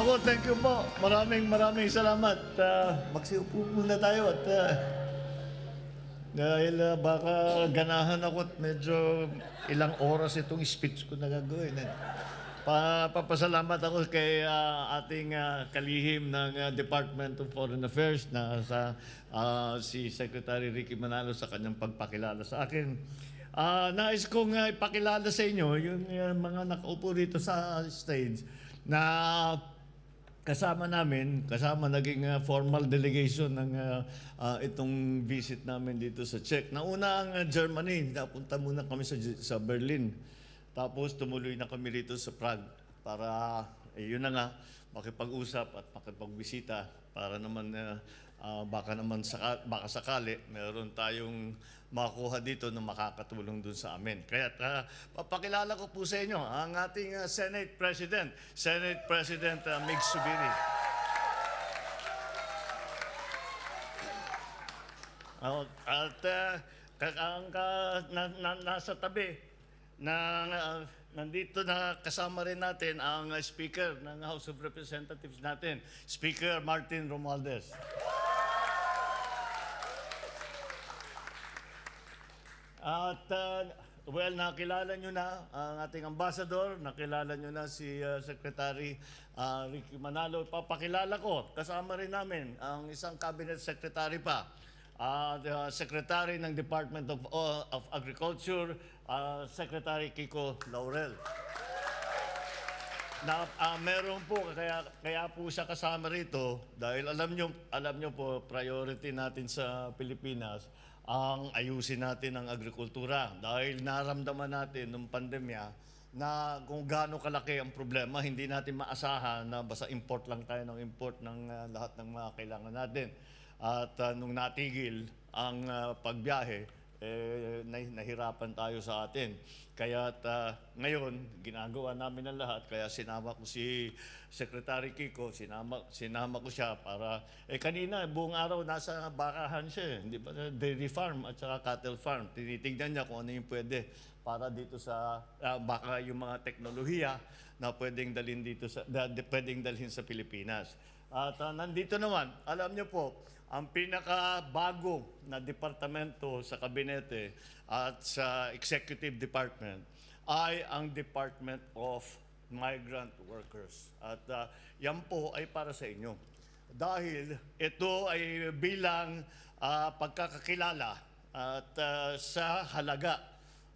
Ako, thank you po. Maraming salamat. Magsiupo muna tayo at dahil baka ganahan ako at medyo ilang oras itong speech ko na gagawin. Papasalamat ako kay ating kalihim ng Department of Foreign Affairs na si Secretary Ricky Manalo sa kanyang pagpakilala sa akin. Nais kong ipakilala sa inyo yung mga nakaupo dito sa stage na kasama naging formal delegation ng itong visit namin dito sa Czech. Nauna ang Germany, napunta muna kami sa Berlin. Tapos tumuloy na kami rito sa Prague para, yun na nga, makipag-usap at makipagbisita para naman, baka sakali, meron tayong makuha dito na makakatulong dun sa amin. Kaya papakilala ko po sa inyo ang ating Senate President Mig Zubiri. Nasa tabi nandito na kasama rin natin ang Speaker ng House of Representatives natin, Speaker Martin Romualdez. At nakilala nyo na ang ating ambassador, nakilala nyo na si Secretary Ricky Manalo. Papakilala ko, kasama rin namin ang isang cabinet secretary pa, the Secretary ng Department of Agriculture, Secretary Kiko Laurel. Meron po, kaya po siya kasama rito dahil alam nyo po, priority natin sa Pilipinas ang ayusin natin ang agrikultura dahil naramdaman natin nung pandemya na kung gaano kalaki ang problema, hindi natin maasahan na basta import lang tayo ng import ng lahat ng mga kailangan natin. At nung natigil ang pagbiyahe, nahirapan tayo sa atin. Kaya ngayon, ginagawa namin ang lahat. Kaya sinama ko si Secretary Kiko, sinama ko siya para... kanina, buong araw, nasa bakahan siya. Hindi ba? Dairy farm at saka cattle farm. Tinitignan niya kung ano yung pwede para dito sa... baka yung mga teknolohiya na pwedeng dalhin sa Pilipinas. At nandito naman, alam niyo po, ang pinakabago na departamento sa kabinete at sa executive department ay ang Department of Migrant Workers. At yan po ay para sa inyo. Dahil ito ay bilang pagkakakilala at sa halaga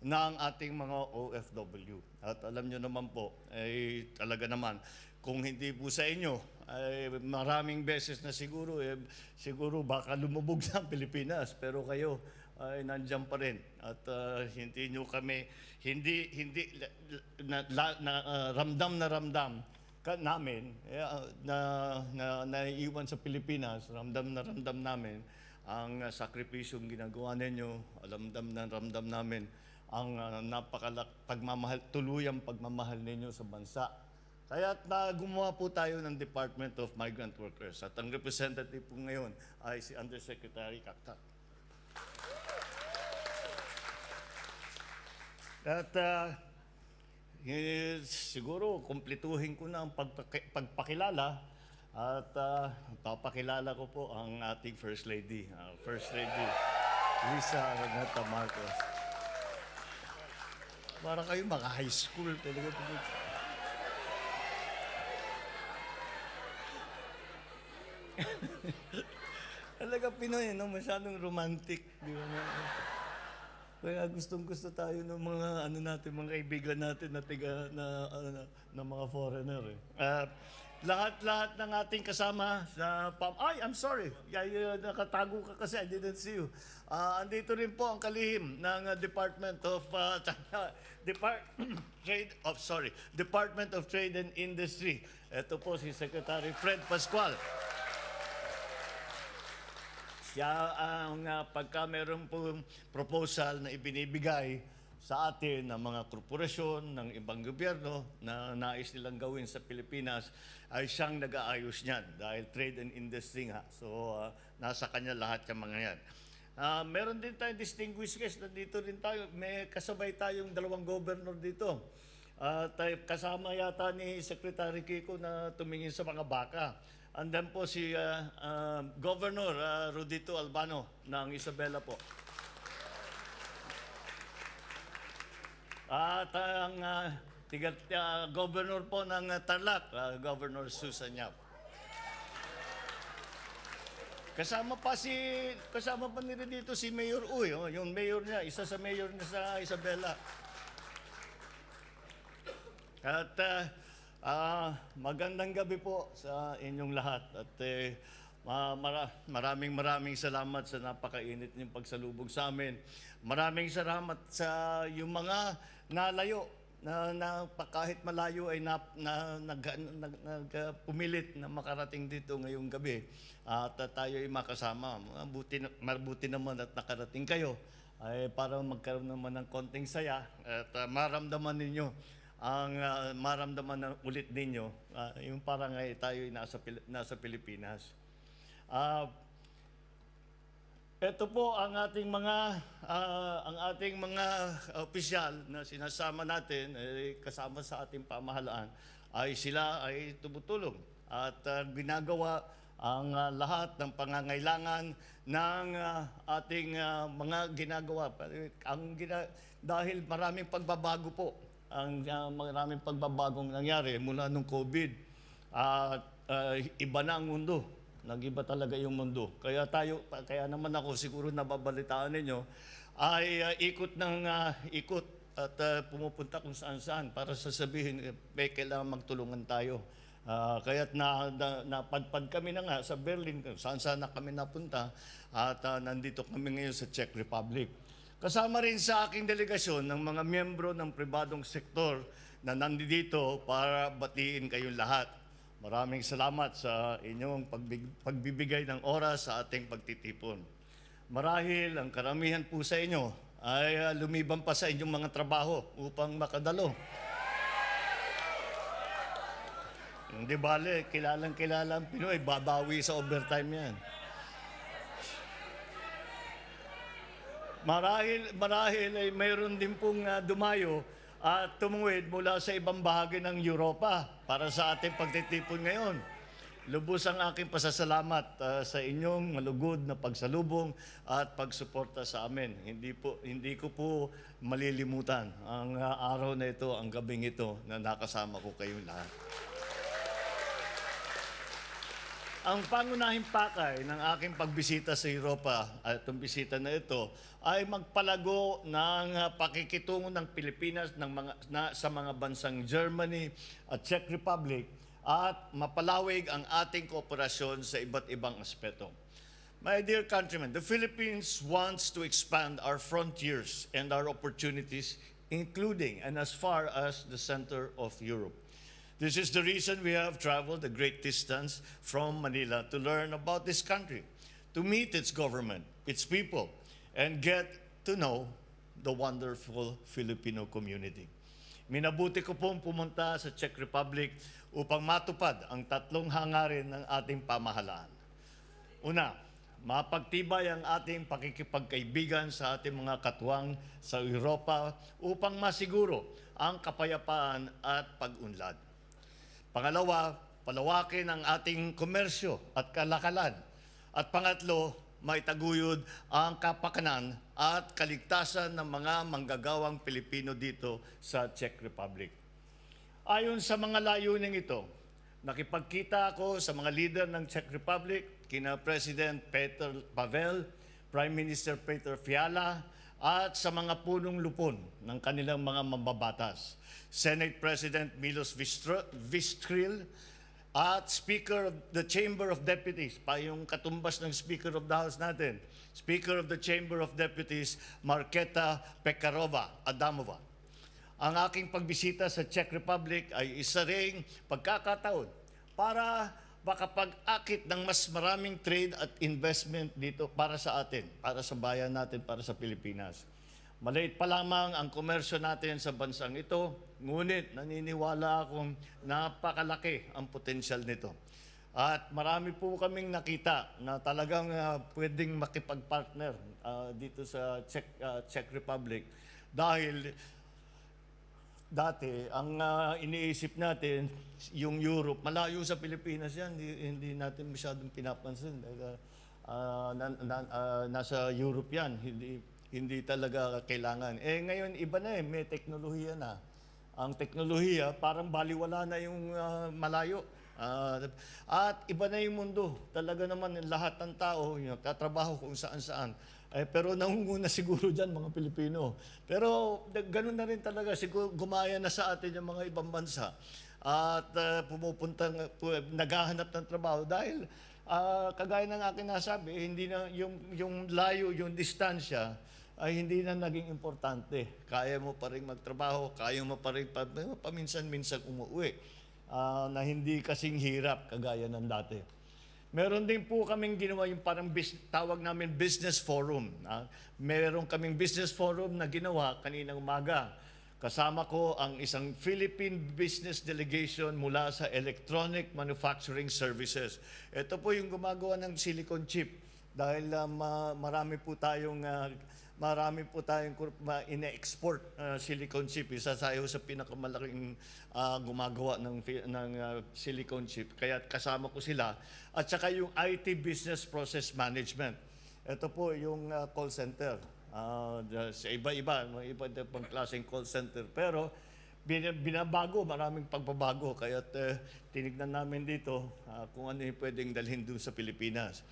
ng ating mga OFW. At alam nyo naman po, ay talaga naman, kung hindi po sa inyo, ay maraming beses na siguro baka lumubog sa Pilipinas, pero kayo ay nandiyan pa rin. At hindi nyo kami, ramdam namin na naiiwan sa Pilipinas, ramdam namin ang sakripisyong ginagawa ninyo, ramdam namin ang tuluyang pagmamahal ninyo sa bansa. Kaya gumawa po tayo ng Department of Migrant Workers. At ang representative po ngayon ay si Undersecretary Kaktak. At siguro, kumpletuhin ko na ang pagpakilala. At papakilala ko po ang ating First Lady, Lisa Araneta Marcos. Para kayo high school talaga. Talaga Pinoy, no? Masyadong romantic. Di ba? Kaya gustong-gusto tayo ng mga mga kaibigan natin na mga foreigner. Lahat ng ating kasama sa I'm sorry. Nakatago ka kasi, I didn't see you. Andito rin po ang kalihim ng Department of Trade and Industry. Ito po si Secretary Fred Pascual. Siya ang pagka meron po proposal na ibinibigay sa atin ng mga korporasyon, ng ibang gobyerno na nais nilang gawin sa Pilipinas, ay siyang nag-aayos niyan dahil trade and industry nga. So, nasa kanya lahat yung mga yan. Meron din tayong distinguished guest. Nandito rin tayo. May kasabay tayong dalawang governor dito. At kasama yata ni Secretary Kiko na tumingin sa mga baka. Andan po si Governor Rodito Albano ng Isabela po. At ang Governor po ng Tarlac, Governor Susan Yap. Kasama pa nila dito si Mayor Uy, yung mayor niya, isa sa mayor niya sa Isabela. At magandang gabi po sa inyong lahat. At maraming salamat sa napakainit niyong pagsalubog sa amin. Maraming salamat sa yung mga nalayo na kahit malayo ay pumilit na makarating dito ngayong gabi. At tayo ay makasama. Mabuti naman at nakarating kayo ay para magkaroon naman ng konting saya at maramdaman ninyo ulit ninyo yung parang ay tayo ay nasa Pilipinas. Ito po ang ating mga opisyal na sinasama natin kasama sa ating pamahalaan ay sila ay tumutulong at ginagawa ang lahat ng pangangailangan ng ating mga ginagawa. Dahil maraming pagbabago po maraming pagbabagong nangyari mula nung COVID at iba na ang mundo. Nag-iba talaga yung mundo. Kaya naman ako siguro nababalitaan ninyo ay ikot at pumupunta kung saan-saan para sasabihin may kailangan magtulungan tayo. Kaya't napadpad kami na nga sa Berlin, saan-saan na kami napunta at nandito kami ngayon sa Czech Republic. Kasama rin sa aking delegasyon ng mga miyembro ng pribadong sektor na nandito para batiin kayong lahat. Maraming salamat sa inyong pagbibigay ng oras sa ating pagtitipon. Marahil ang karamihan po sa inyo ay lumiban pa sa inyong mga trabaho upang makadalo. Hindi bale, kilalang-kilala ang Pinoy, babawi sa overtime yan. Marahil ay mayroon din pong dumayo at tumuwid mula sa ibang bahagi ng Europa para sa ating pagtitipon ngayon. Lubos ang aking pasasalamat sa inyong malugod na pagsalubong at pagsuporta sa amin. Hindi ko po malilimutan ang araw na ito, ang gabing ito na nakasama ko kayong lahat. Ang pangunahing pakay ng aking pagbisita sa Europa at itong bisita na ito ay magpalago ng pakikitungo ng Pilipinas sa mga bansang Germany at Czech Republic at mapalawig ang ating kooperasyon sa iba't ibang aspeto. My dear countrymen, the Philippines wants to expand our frontiers and our opportunities, including and as far as the center of Europe. This is the reason we have traveled a great distance from Manila to learn about this country, to meet its government, its people, and get to know the wonderful Filipino community. Minabuti ko pong pumunta sa Czech Republic upang matupad ang tatlong hangarin ng ating pamahalaan. Una, mapagtibay ang ating pakikipagkaibigan sa ating mga katuwang sa Europa upang masiguro ang kapayapaan at pag-unlad. Pangalawa, palawakin ang ating komersyo at kalakalan. At pangatlo, maitaguyod ang kapakanan at kaligtasan ng mga manggagawang Pilipino dito sa Czech Republic. Ayon sa mga layuning ito, nakipagkita ako sa mga leader ng Czech Republic, kina President Petr Pavel, Prime Minister Petr Fiala, at sa mga punong lupon ng kanilang mga mambabatas. Senate President Milos Vystrčil at Speaker of the Chamber of Deputies, pa yung katumbas ng Speaker of the House natin, Speaker of the Chamber of Deputies, Markéta Pekarová-Adamová. Ang aking pagbisita sa Czech Republic ay isa ring pagkakataon para makapag-akit ng mas maraming trade at investment dito para sa atin, para sa bayan natin, para sa Pilipinas. Maliit pa lamang ang komersyo natin sa bansang ito, ngunit naniniwala akong napakalaki ang potensyal nito. At marami po kaming nakita na talagang pwedeng makipag-partner dito sa Czech Republic dahil dati, ang iniisip natin, yung Europe, malayo sa Pilipinas yan, hindi natin masyadong pinapansin. Dahil, nasa Europe yan, hindi talaga kailangan. Ngayon, iba na may teknolohiya na. Ang teknolohiya, parang baliwala na yung malayo. At iba na yung mundo. Talaga naman lahat ng tao, tatrabaho kung saan-saan. Pero nangunguna siguro dyan mga Pilipino. Pero ganun na rin talaga. Siguro gumaya na sa atin yung mga ibang bansa. At naghahanap ng trabaho dahil kagaya ng akin nasabi, hindi na yung layo, yung distansya ay hindi na naging importante. Kaya mo pa rin magtrabaho, kaya mo pa rin paminsan-minsan umuwi. Na hindi kasing hirap kagaya ng dati. Meron din po kaming ginawa yung parang tawag namin business forum. Meron kaming business forum na ginawa kaninang umaga. Kasama ko ang isang Philippine business delegation mula sa Electronic Manufacturing Services. Ito po yung gumagawa ng silicon chip dahil marami po tayong ine-export silicon chip. Isa tayo sa pinakamalaking gumagawa ng silicon chip. Kaya kasama ko sila. At saka yung IT Business Process Management. Ito po yung call center. Sa iba-iba, mga iba pang klaseng call center. Pero binabago, maraming pagbabago. Kaya tinignan namin dito kung ano yung pwedeng dalhin doon sa Pilipinas.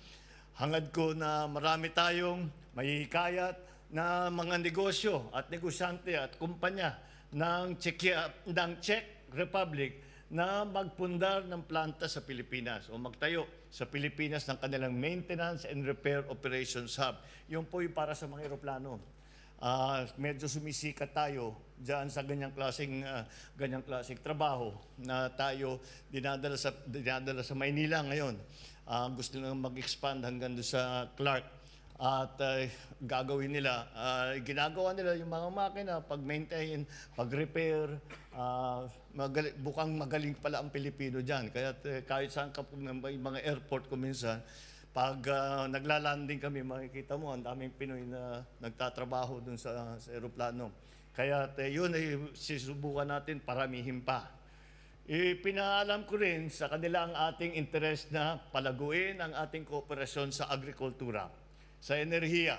Hangad ko na marami tayong mahihikayat na mga negosyo at negosyante at kumpanya ng Czech Republic na magpundar ng planta sa Pilipinas o magtayo sa Pilipinas ng kanilang Maintenance and Repair Operations Hub. Yun po yung para sa mga eroplano. Medyo sumisikat tayo diyan sa ganyang klaseng trabaho na tayo dinadala sa Maynila ngayon. Gusto nilang mag-expand hanggang doon sa Clark. At gagawin nila, ginagawa nila yung mga makina, pag-maintain, pag-repair, bukang magaling pala ang Pilipino dyan. Kaya kahit saan ka po ng mga airport ko minsan, pag naglalanding kami, makikita mo, ang daming Pinoy na nagtatrabaho dun sa aeroplano. Kaya yun ay sisubukan natin paramihin pa. Pinaalam ko rin sa kanila ang ating interest na palaguin ang ating kooperasyon sa agrikultura, sa enerhiya,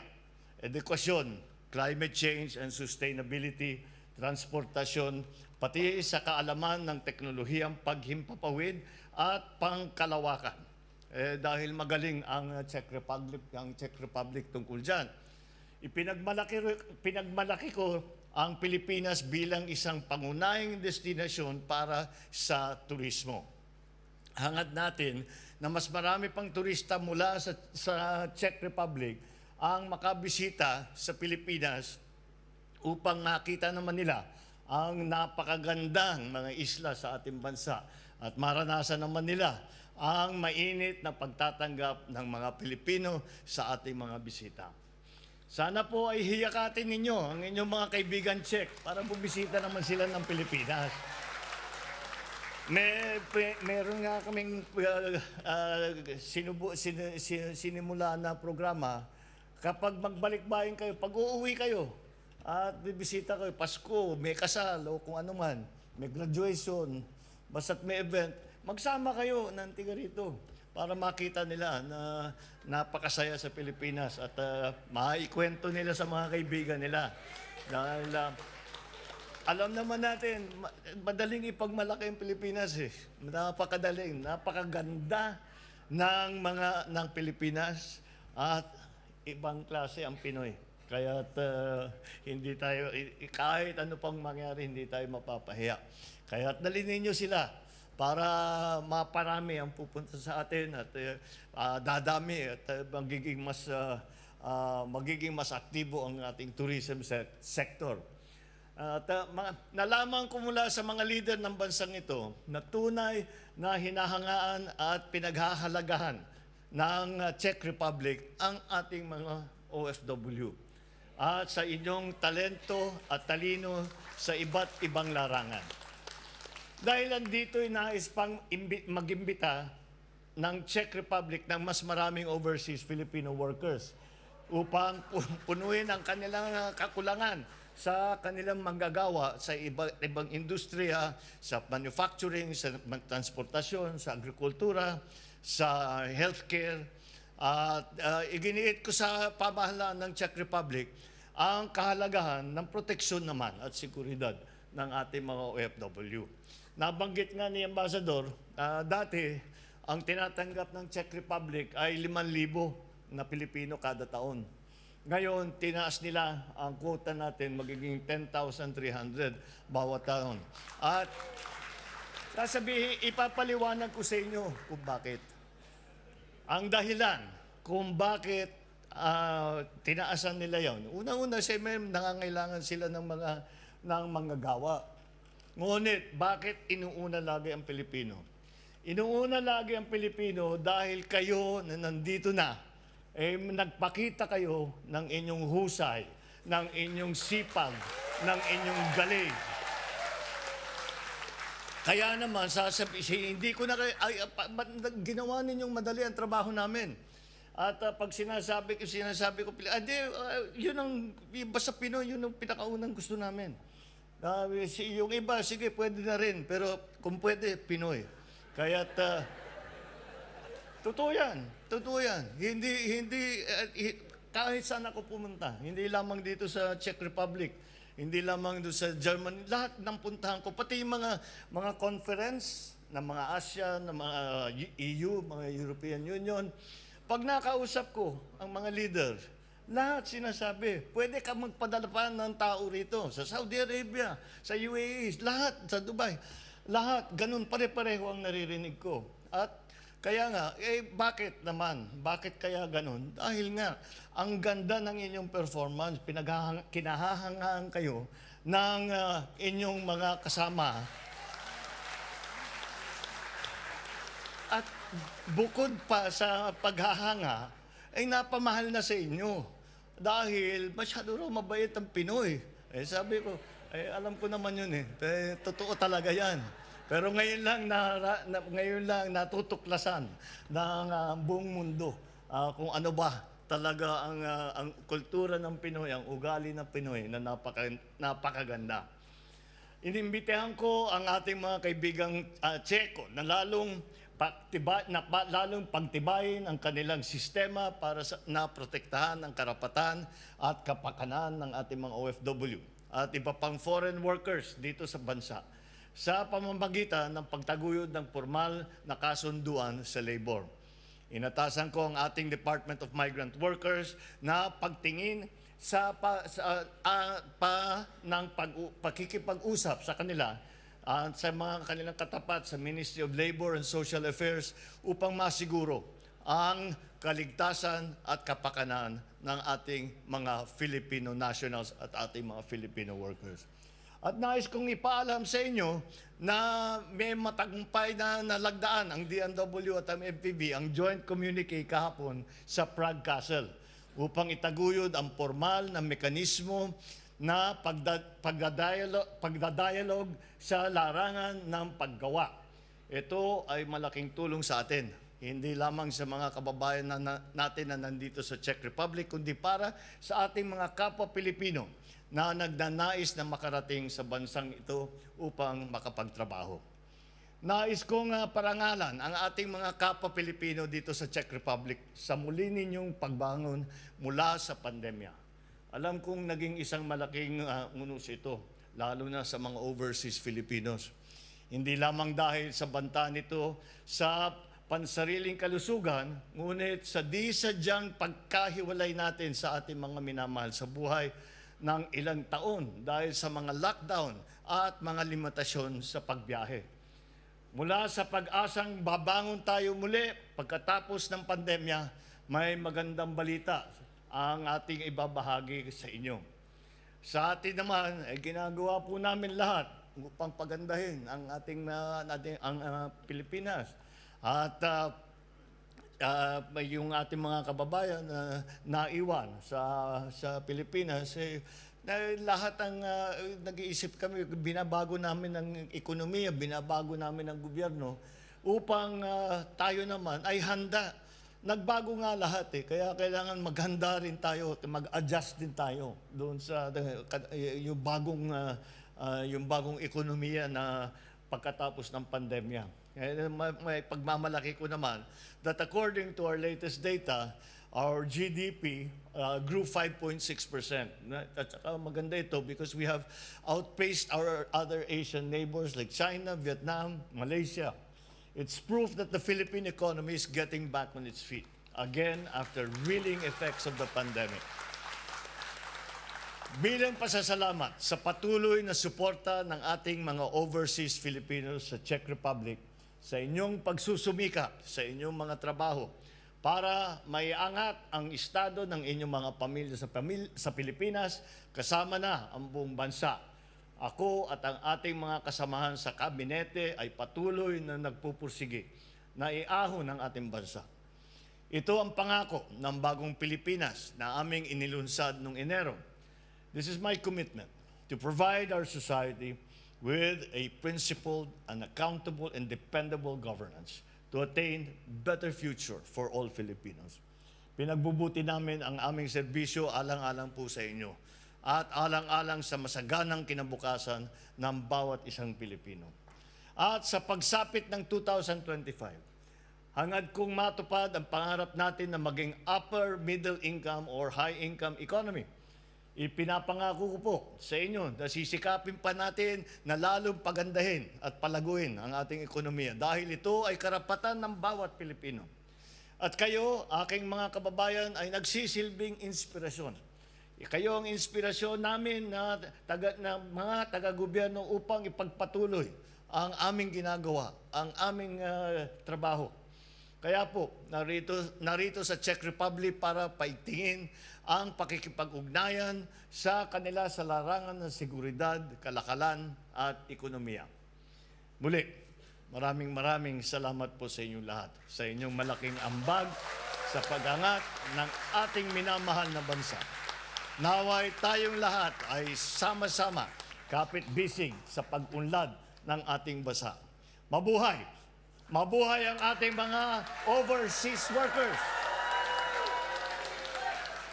edukasyon, climate change and sustainability, transportasyon, pati sa kaalaman ng teknolohiyang paghimpapawid at pangkalawakan. Dahil magaling ang Czech Republic tungkol dyan. Pinagmalaki ko ang Pilipinas bilang isang pangunahing destinasyon para sa turismo. Hangad natin na mas marami pang turista mula sa Czech Republic ang makabisita sa Pilipinas upang makita naman nila ang napakagandang mga isla sa ating bansa at maranasan naman nila ang mainit na pagtatanggap ng mga Pilipino sa ating mga bisita. Sana po ay hiyakatin ninyo ang inyong mga kaibigan Czech para bumisita naman sila ng Pilipinas. Meron nga kaming sinimula na programa. Kapag magbalik-bayan kayo, pag uuwi kayo at bibisita kayo, Pasko, may kasal o kung ano man, may graduation, basta't may event, magsama kayo ng tiga rito para makita nila na napakasaya sa Pilipinas at maikwento nila sa mga kaibigan nila. Dahil alam naman natin, madaling ipagmalaki ang Pilipinas eh. Napakadaling, napakaganda ng Pilipinas at ibang klase ang Pinoy. Kaya hindi tayo, kahit ano pang mangyari, hindi tayo mapapahiya. Kaya dalhin ninyo sila para maparami ang pupunta sa atin at dadami at magiging mas aktibo ang ating tourism sector. Nalaman ko mula sa mga leader ng bansang ito na tunay na hinahangaan at pinaghahalagahan ng Czech Republic ang ating mga OFW at sa inyong talento at talino sa iba't ibang larangan. Dahil andito ay nais pang mag-imbita ng Czech Republic ng mas maraming overseas Filipino workers upang punuin ang kanilang kakulangan sa kanilang manggagawa sa ibang industriya, sa manufacturing, sa transportasyon, sa agrikultura, sa healthcare. At iginiit ko sa pamahalaan ng Czech Republic ang kahalagahan ng proteksyon naman at seguridad ng ating mga OFW. Nabanggit nga ni Ambassador, dati ang tinatanggap ng Czech Republic ay 5,000 na Pilipino kada taon. Ngayon, tinaas nila ang quota natin magiging 10,300 bawat taon. At sasabihin, ipapaliwanag ko sa inyo kung bakit. Ang dahilan kung bakit tinaasan nila yon. Unang-una, nangangailangan sila ng manggagawa. Ngunit, bakit inuuna lagi ang Pilipino? Inuuna lagi ang Pilipino dahil kayo na nandito na, nagpakita kayo ng inyong husay, ng inyong sipag, ng inyong galing. Kaya naman, hindi ko na ginawa ninyong madali ang trabaho namin. At pag sinasabi ko, yun ang, basta Pinoy, yun ang pinakaunang gusto namin. Yung iba, sige, pwede na rin, pero kung pwede, Pinoy. Kaya't, totoo yan. Kahit saan ako pumunta, hindi lamang dito sa Czech Republic, hindi lamang doon sa Germany, lahat ng puntahan ko, pati yung mga conference ng mga ASEAN, ng mga EU, mga European Union, pag nakausap ko ang mga leader, lahat sinasabi, pwede ka magpadala pa ng tao rito, sa Saudi Arabia, sa UAE, lahat, sa Dubai, lahat, ganun pare-pareho ang naririnig ko. At kaya nga, bakit naman? Bakit kaya ganun? Dahil nga, ang ganda ng inyong performance, kinahahangaan kayo ng inyong mga kasama. At bukod pa sa paghahanga, ay napamahal na sa inyo. Dahil masyado raw mabait ang Pinoy. Sabi ko, alam ko naman yun totoo talaga yan. Pero ngayon lang natutuklasan ng buong mundo kung ano ba talaga ang kultura ng Pinoy, ang ugali ng Pinoy na napakaganda. Inimbitehan ko ang ating mga kaibigang Tseko na lalong pagtibayin ang kanilang sistema para na protektahan ang karapatan at kapakanan ng ating mga OFW at iba pang foreign workers dito sa bansa, sa pamamagitan ng pagtaguyod ng formal na kasunduan sa labor. Inatasan ko ang ating Department of Migrant Workers na pagtingin ng pakikipag-usap sa kanila at sa mga kanilang katapat sa Ministry of Labor and Social Affairs upang masiguro ang kaligtasan at kapakanan ng ating mga Filipino nationals at ating mga Filipino workers. At nais kong ipaalam sa inyo na may matagumpay na nalagdaan ang DMW at ang MPB, ang joint communique kahapon sa Prague Castle upang itaguyod ang formal na mekanismo na pagdadialog sa larangan ng paggawa. Ito ay malaking tulong sa atin, hindi lamang sa mga kababayan natin na nandito sa Czech Republic, kundi para sa ating mga kapwa Pilipino na nagnanais na makarating sa bansang ito upang makapagtrabaho. Nais kong parangalan ang ating mga kapwa Pilipino dito sa Czech Republic sa muli ninyong pagbangon mula sa pandemya. Alam kong naging isang malaking unos ito, lalo na sa mga overseas Filipinos. Hindi lamang dahil sa banta nito sa pansariling kalusugan, ngunit sa di sadyang pagkahiwalay natin sa ating mga minamahal sa buhay ng ilang taon dahil sa mga lockdown at mga limitasyon sa pagbiyahe. Mula sa pag-asang babangon tayo muli pagkatapos ng pandemya, may magandang balita ang ating ibabahagi sa inyo. Sa atin naman, ginagawa po namin lahat upang pagandahin ang ating Pilipinas. At yung ating mga kababayan na naiwan sa Pilipinas, lahat ang nag-iisip kami, binabago namin ang ekonomiya, binabago namin ang gobyerno upang tayo naman ay handa nagbago nga lahat eh. Kaya kailangan maghanda rin tayo, mag-adjust din tayo doon sa yung bagong ekonomiya na pagkatapos ng pandemya. May pagmamalaki ko naman that according to our latest data, our GDP grew 5.6%. At saka maganda ito because we have outpaced our other Asian neighbors like China, Vietnam, Malaysia. It's proof that the Philippine economy is getting back on its feet, again after reeling effects of the pandemic. Bilang pasasalamat sa patuloy na suporta ng ating mga overseas Filipinos sa Czech Republic, sa inyong pagsusumikap, sa inyong mga trabaho, para maiangat ang estado ng inyong mga pamilya sa Pilipinas, kasama na ang buong bansa. Ako at ang ating mga kasamahan sa kabinete ay patuloy na nagpupursige na iahon ang ating bansa. Ito ang pangako ng bagong Pilipinas na aming inilunsad noong Enero. This is my commitment to provide our society with a principled and accountable and dependable governance to attain better future for all Filipinos. Pinagbubuti namin ang aming serbisyo alang-alang po sa inyo at alang-alang sa masaganang kinabukasan ng bawat isang Pilipino. At sa pagsapit ng 2025, hangad kong matupad ang pangarap natin na maging upper middle income or high income economy. Ipinapangako ko po sa inyo na sisikapin pa natin na lalong pagandahin at palaguin ang ating ekonomiya dahil ito ay karapatan ng bawat Pilipino. At kayo, aking mga kababayan, ay nagsisilbing inspirasyon. Kayo ang inspirasyon namin na mga taga-gobyerno upang ipagpatuloy ang aming ginagawa, ang aming trabaho. Kaya po, narito sa Czech Republic para paigtingin ang pakikipag-ugnayan sa kanila sa larangan ng seguridad, kalakalan at ekonomiya. Muli, maraming salamat po sa inyong lahat, sa inyong malaking ambag sa pag-angat ng ating minamahal na bansa. Naway tayong lahat ay sama-sama kapit-bisig sa pag-unlad ng ating bansa. Mabuhay! Mabuhay ang ating mga overseas workers!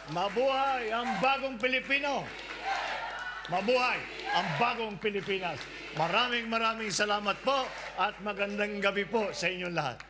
Mabuhay ang bagong Pilipino! Mabuhay ang bagong Pilipinas! Maraming salamat po at magandang gabi po sa inyong lahat.